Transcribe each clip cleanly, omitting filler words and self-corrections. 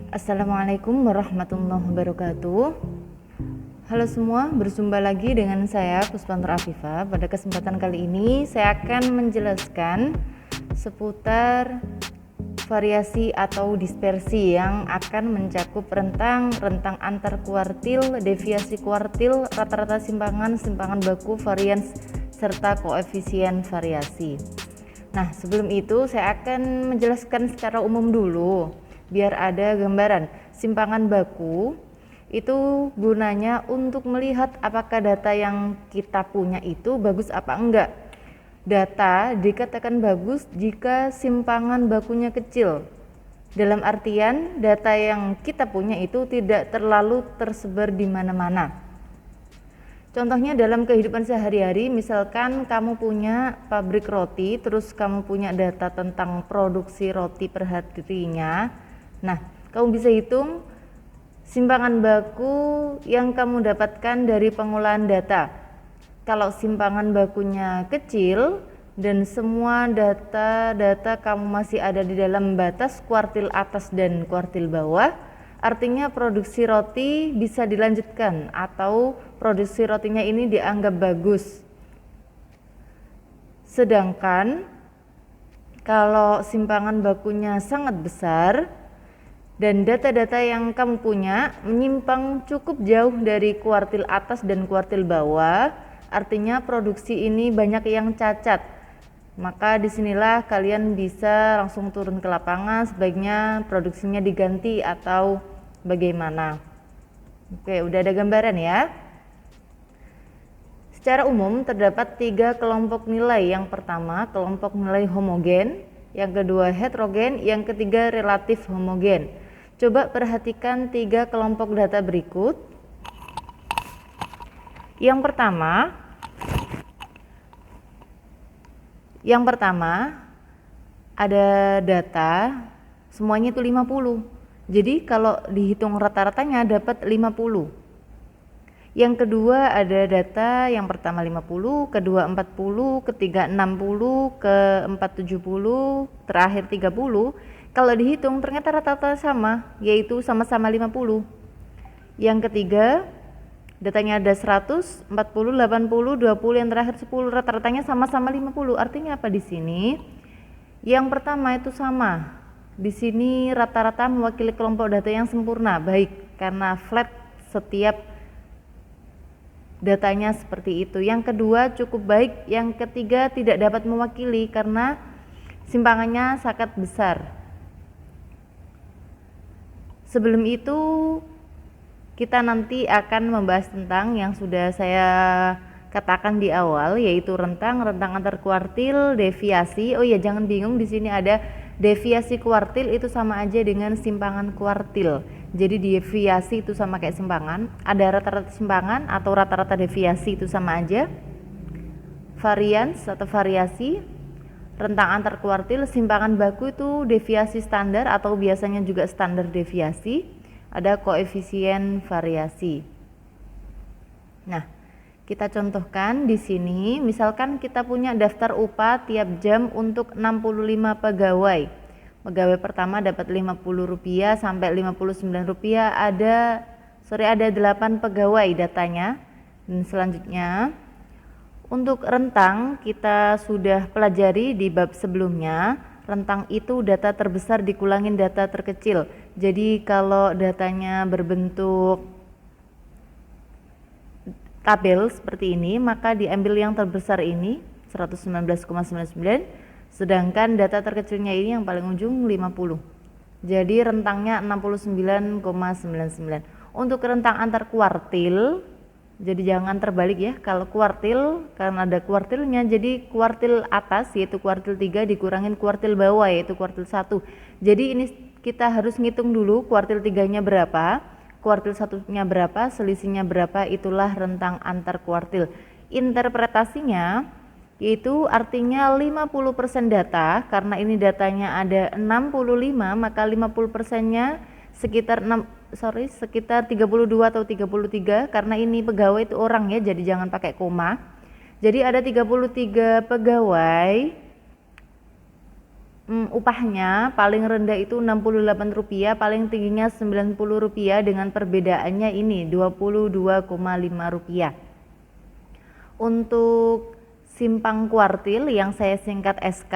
Assalamualaikum warahmatullahi wabarakatuh. Halo semua, berjumpa lagi dengan saya Puspantur Afifah. Pada kesempatan kali ini saya akan menjelaskan seputar variasi atau dispersi yang akan mencakup rentang antar kuartil, deviasi kuartil, rata-rata simpangan baku, varians, serta koefisien variasi. Nah, sebelum itu saya akan menjelaskan secara umum dulu biar ada gambaran. Simpangan baku itu gunanya untuk melihat apakah data yang kita punya itu bagus apa enggak. Data dikatakan bagus jika simpangan bakunya kecil. Dalam artian data yang kita punya itu tidak terlalu tersebar di mana-mana. Contohnya dalam kehidupan sehari-hari, misalkan kamu punya pabrik roti, terus kamu punya data tentang produksi roti per harinya. Nah, kamu bisa hitung simpangan baku yang kamu dapatkan dari pengolahan data. Kalau simpangan bakunya kecil dan semua data kamu masih ada di dalam batas kuartil atas dan kuartil bawah, artinya produksi roti bisa dilanjutkan atau produksi rotinya ini dianggap bagus. Sedangkan kalau simpangan bakunya sangat besar dan data-data yang kamu punya menyimpang cukup jauh dari kuartil atas dan kuartil bawah, artinya produksi ini banyak yang cacat. Maka disinilah kalian bisa langsung turun ke lapangan, sebaiknya produksinya diganti atau bagaimana. Oke, udah ada gambaran ya. Secara umum terdapat 3 kelompok nilai. Yang pertama kelompok nilai homogen, yang kedua heterogen, yang ketiga relatif homogen. Coba perhatikan 3 kelompok data berikut. Yang pertama ada data semuanya itu 50. Jadi kalau dihitung rata-ratanya dapat 50. Yang kedua ada data yang pertama 50, kedua 40, ketiga 60, keempat 70, terakhir 30. Kalau dihitung ternyata rata-rata sama, yaitu sama-sama 50. Yang ketiga datanya ada 100, 40, 80, 20, yang terakhir 10, rata-ratanya sama-sama 50. Artinya apa di sini? Yang pertama itu sama. Di sini rata-rata mewakili kelompok data yang sempurna, baik karena flat setiap datanya seperti itu. Yang kedua cukup baik, yang ketiga tidak dapat mewakili karena simpangannya sangat besar. Sebelum itu kita nanti akan membahas tentang yang sudah saya katakan di awal, yaitu rentang antar kuartil, deviasi. Oh ya, jangan bingung, di sini ada deviasi kuartil itu sama aja dengan simpangan kuartil. Jadi deviasi itu sama kayak simpangan, ada rata-rata simpangan atau rata-rata deviasi itu sama aja. Varians atau variasi, rentang antar kuartil, simpangan baku itu deviasi standar atau biasanya juga standar deviasi. Ada koefisien variasi. Nah, kita contohkan di sini, misalkan kita punya daftar upah tiap jam untuk 65 pegawai. Pegawai pertama dapat Rp50 sampai Rp59. Ada 8 pegawai datanya. Dan selanjutnya untuk rentang kita sudah pelajari di bab sebelumnya. Rentang itu data terbesar dikurangin data terkecil. Jadi kalau datanya berbentuk tabel seperti ini, maka diambil yang terbesar ini 119,99, sedangkan data terkecilnya ini yang paling ujung 50. Jadi rentangnya 69,99. Untuk rentang antar kuartil, jadi jangan terbalik ya, kalau kuartil karena ada kuartilnya, jadi kuartil atas yaitu kuartil 3 dikurangin kuartil bawah yaitu kuartil 1. Jadi ini kita harus ngitung dulu kuartil 3-nya berapa, kuartil 1-nya berapa, selisihnya berapa, itulah rentang antar kuartil. Interpretasinya yaitu artinya 50% data, karena ini datanya ada 65, maka 50%-nya sekitar 32 atau 33, karena ini pegawai itu orang ya, jadi jangan pakai koma. Jadi ada 33 pegawai upahnya paling rendah itu Rp68, paling tingginya Rp90 dengan perbedaannya ini Rp22,5. Untuk simpang kuartil yang saya singkat SK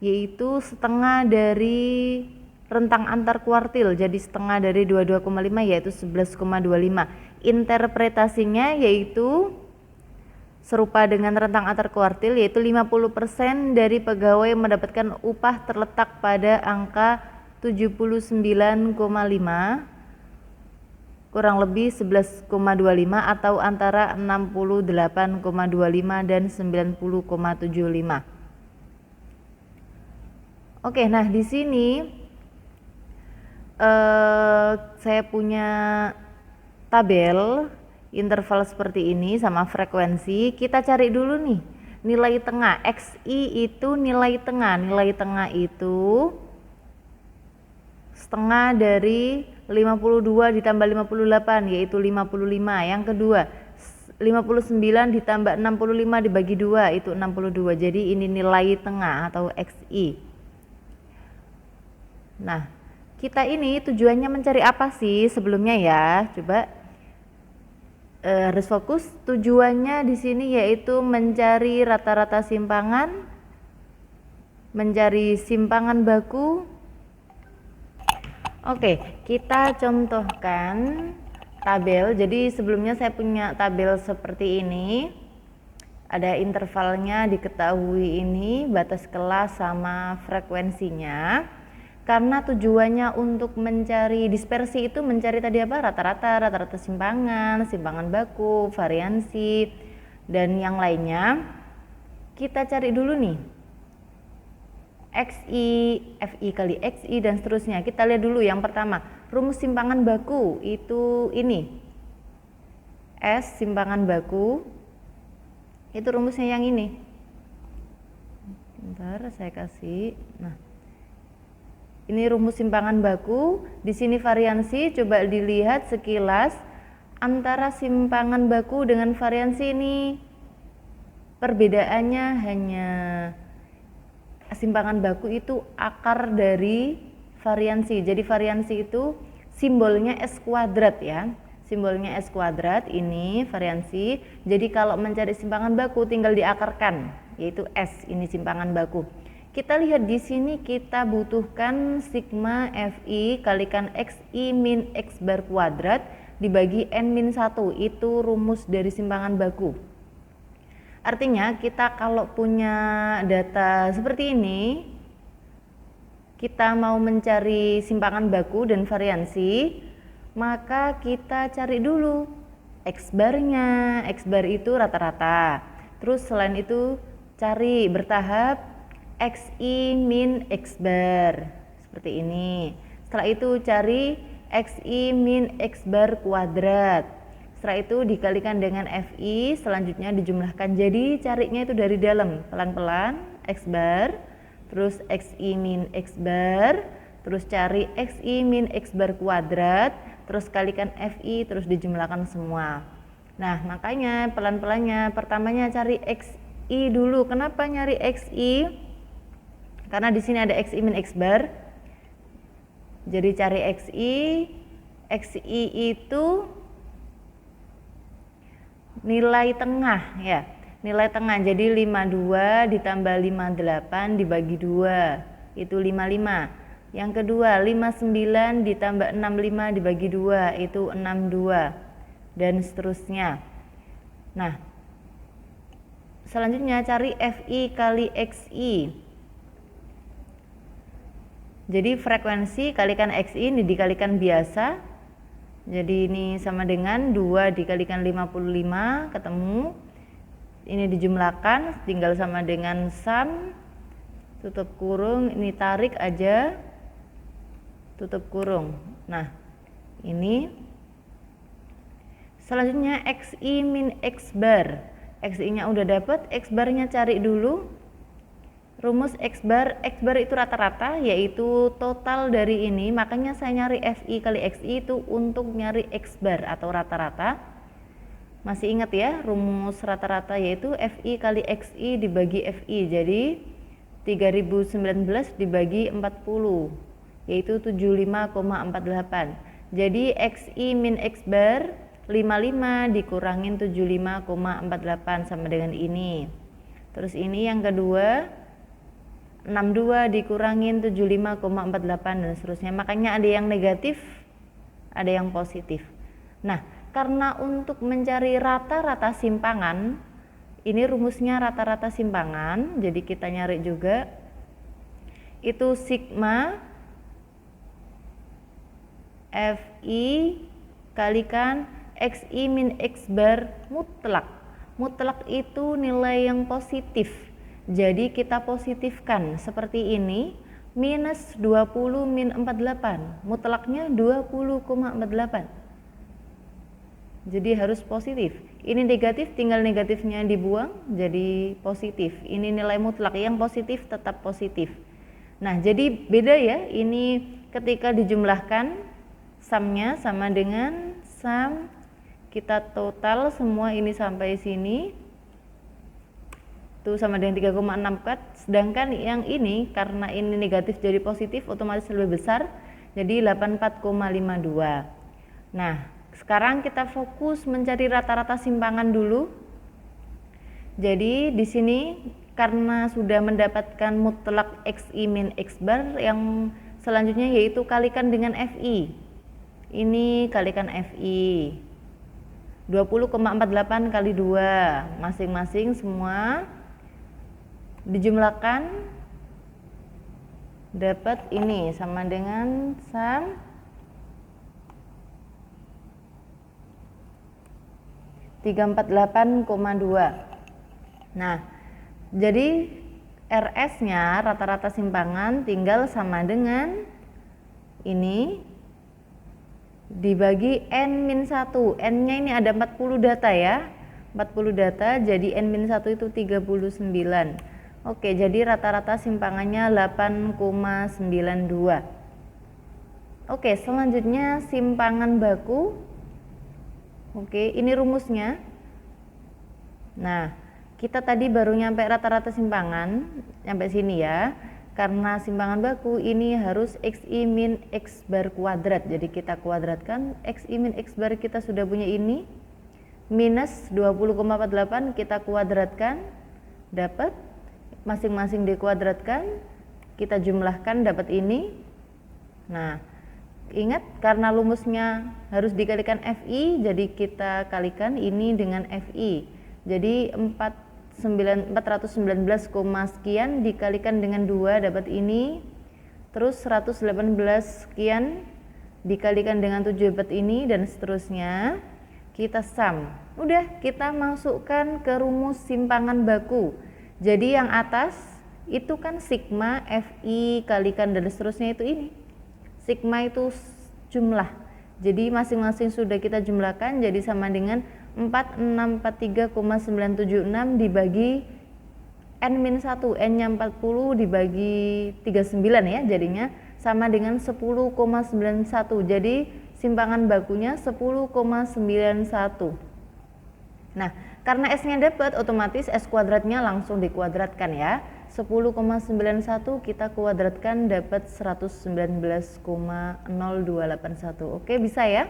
yaitu setengah dari rentang antar kuartil, jadi setengah dari 22,5 yaitu 11,25. Interpretasinya yaitu serupa dengan rentang antar kuartil, yaitu 50% dari pegawai mendapatkan upah terletak pada angka 79,5 kurang lebih 11,25 atau antara 68,25 dan 90,75. Oke, nah di sini saya punya tabel interval seperti ini sama frekuensi. Kita cari dulu nih nilai tengah. XI itu nilai tengah. Nilai tengah itu setengah dari 52 ditambah 58 yaitu 55. Yang kedua 59 ditambah 65 dibagi 2 itu 62. Jadi ini nilai tengah atau XI. Nah, kita ini tujuannya mencari apa sih sebelumnya ya? Coba harus fokus. Tujuannya di sini yaitu mencari rata-rata simpangan, mencari simpangan baku. Oke, kita contohkan tabel. Jadi sebelumnya saya punya tabel seperti ini. Ada intervalnya diketahui ini, batas kelas sama frekuensinya. Karena tujuannya untuk mencari dispersi itu mencari tadi apa? Rata-rata simpangan, simpangan baku, variansi, dan yang lainnya. Kita cari dulu nih XI, FI kali XI dan seterusnya. Kita lihat dulu yang pertama, rumus simpangan baku itu ini. S simpangan baku itu rumusnya yang ini. Bentar saya kasih. Nah, ini rumus simpangan baku, di sini variansi, coba dilihat sekilas antara simpangan baku dengan variansi ini. Perbedaannya hanya simpangan baku itu akar dari variansi. Jadi variansi itu simbolnya S kuadrat ya. Simbolnya S kuadrat ini variansi. Jadi kalau mencari simpangan baku tinggal diakarkan, yaitu S ini simpangan baku. Kita lihat di sini kita butuhkan sigma Fi kalikan Xi min X bar kuadrat dibagi N min 1, itu rumus dari simpangan baku. Artinya kita kalau punya data seperti ini, kita mau mencari simpangan baku dan variansi, maka kita cari dulu X barnya. X bar itu rata-rata. Terus selain itu cari bertahap Xi min X bar seperti ini. Setelah itu cari Xi min X bar kuadrat. Setelah itu dikalikan dengan Fi, selanjutnya dijumlahkan. Jadi carinya itu dari dalam, pelan-pelan X bar, terus Xi min X bar, terus cari Xi min X bar kuadrat, terus kalikan Fi, terus dijumlahkan semua. Nah, makanya pelan-pelannya pertamanya cari Xi dulu. Kenapa nyari Xi? Karena di sini ada Xi min X bar. Jadi cari Xi. Xi itu nilai tengah ya. Nilai tengah. Jadi 52 ditambah 58 dibagi 2 itu 55. Yang kedua 59 ditambah 65 dibagi 2 itu 62 dan seterusnya. Nah, selanjutnya cari Fi kali Xi. Jadi frekuensi kalikan Xi ini dikalikan biasa. Jadi ini sama dengan 2 dikalikan 55 ketemu. Ini dijumlahkan tinggal sama dengan sum, tutup kurung, ini tarik aja, tutup kurung. Nah, ini selanjutnya Xi min X bar. Xi nya udah dapat, X barnya cari dulu. Rumus X bar itu rata-rata, yaitu total dari ini. Makanya saya nyari Fi kali Xi itu untuk nyari X bar atau rata-rata. Masih ingat ya rumus rata-rata, yaitu Fi kali Xi dibagi Fi. Jadi 3019 dibagi 40 yaitu 75,48. Jadi XI min X bar 55 dikurangin 75,48 sama dengan ini. Terus ini yang kedua 62 dikurangin 75,48 dan seterusnya. Makanya ada yang negatif, ada yang positif. Nah, karena untuk mencari rata-rata simpangan, ini rumusnya rata-rata simpangan, jadi kita nyari juga itu sigma Fi kalikan Xi min X bar mutlak. Mutlak itu nilai yang positif, jadi kita positifkan seperti ini, minus 20 min 48, mutlaknya 20,48, jadi harus positif. Ini negatif, tinggal negatifnya dibuang jadi positif. Ini nilai mutlak, yang positif tetap positif. Nah, jadi beda ya, ini ketika dijumlahkan sumnya sama dengan sum kita total semua ini sampai sini itu sama dengan 3,64, sedangkan yang ini karena ini negatif jadi positif otomatis lebih besar jadi 84,52. Nah, sekarang kita fokus mencari rata-rata simpangan dulu. Jadi di sini karena sudah mendapatkan mutlak Xi min X bar, yang selanjutnya yaitu kalikan dengan Fi. Ini kalikan Fi 20,48 kali 2, masing-masing semua dijumlahkan dapat ini sama dengan sum 348,2. Nah, jadi RS-nya rata-rata simpangan tinggal sama dengan ini dibagi N-1. N-nya ini ada 40 data ya. 40 data jadi N-1 itu 39. Oke, jadi rata-rata simpangannya 8,92. Oke, selanjutnya simpangan baku. Oke, ini rumusnya. Nah, kita tadi baru nyampe rata-rata simpangan, nyampe sini ya. Karena simpangan baku ini harus Xi min X bar kuadrat, jadi kita kuadratkan. Xi min X bar kita sudah punya ini, minus 20,48 kita kuadratkan, dapat masing-masing dikuadratkan, kita jumlahkan dapat ini. Nah, ingat karena rumusnya harus dikalikan Fi, jadi kita kalikan ini dengan Fi, jadi 419, sekian dikalikan dengan 2 dapat ini, terus 118 sekian dikalikan dengan 7 dapat ini, dan seterusnya kita sum. Udah, kita masukkan ke rumus simpangan baku. Jadi yang atas itu kan sigma Fi kalikan dan seterusnya itu ini. Sigma itu jumlah. Jadi masing-masing sudah kita jumlahkan jadi sama dengan 4643,976 dibagi N-1, N-nya 40 dibagi 39 ya, jadinya sama dengan 10,91. Jadi simpangan bakunya 10,91. Nah, karena S-nya dapat, otomatis S kuadratnya langsung dikuadratkan ya. 10,91 kita kuadratkan dapat 119,0281. Oke, bisa ya?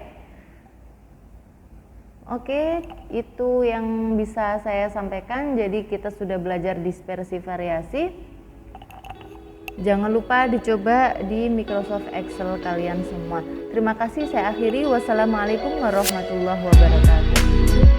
Oke, itu yang bisa saya sampaikan. Jadi kita sudah belajar dispersi variasi. Jangan lupa dicoba di Microsoft Excel kalian semua. Terima kasih, saya akhiri. Wassalamualaikum warahmatullahi wabarakatuh.